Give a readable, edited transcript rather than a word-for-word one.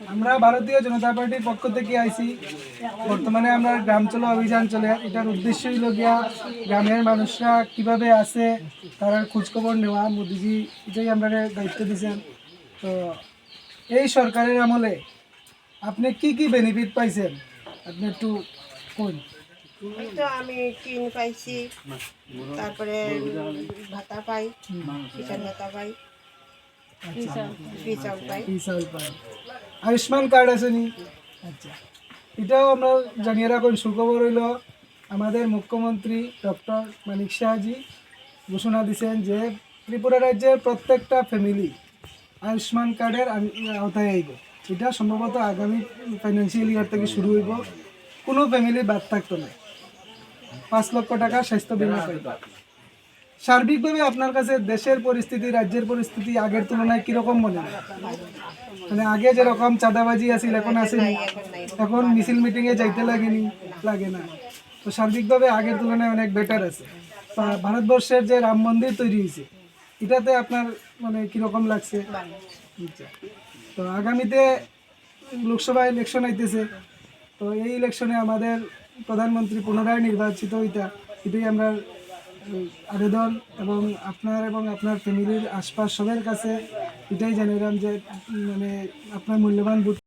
আমরা ভারতীয় জনতা পার্টির পক্ষ থেকে আইছি। বর্তমানে আমরা গ্রাম চলো অভিযান চলে, এটার উদ্দেশ্য হইল গিয়া গ্রামের মানুষরা কিভাবে আছে তার খোঁজখবর নেওয়া। মোদিজি এটাই আমরা দায়িত্ব দিয়েছেন। তো এই সরকারের আমলে আপনি কি কি বেনিফিট পাইছেন আপনি একটু কোন? তো আমি টিন পাইছি, তারপরে ভাতা পাই, কিষান ভাতা পাই, চাউল পাই। আয়ুষ্মান কার্ড আছে নি? আচ্ছা, এটাও আমরা জানিয়ে রাখুন। সুখবর হইল আমাদের মুখ্যমন্ত্রী ডক্টর মানিক শাহজি ঘোষণা দিয়েছেন যে ত্রিপুরা রাজ্যের প্রত্যেকটা ফ্যামিলি আয়ুষ্মান কার্ডের আওতায় আইব। এটা সম্ভবত আগামী ফাইন্যান্সিয়াল ইয়ার থেকে শুরু হইব। কোনো ফ্যামিলি বাদ থাকতো না। 5 লক্ষ টাকা স্বাস্থ্য বিমা পাইব। সার্বিকভাবে আপনার কাছে দেশের পরিস্থিতি, রাজ্যের পরিস্থিতি আগের তুলনায় কিরকম মনে হয়? মানে আগে যেরকম চাঁদাবাজি আছিল এখন আসেনি, এখন মিছিল মিটিংয়ে যাইতে লাগে না। তো সার্বিকভাবে আগের তুলনায় অনেক বেটার আছে। ভারতবর্ষের যে রাম মন্দির তৈরি হয়েছে এটাতে আপনার মানে কিরকম লাগছে? আচ্ছা, তো আগামীতে লোকসভা ইলেকশন আইতেছে। তো এই ইলেকশনে আমাদের প্রধানমন্ত্রী পুনরায় নির্বাচিত হইতা, এটাই আমরা আবেদন। এবং আপনার ফ্যামিলির আশপাশ সবার কাছে এটাই জানালাম যে মানে আপনার মূল্যবান ভোট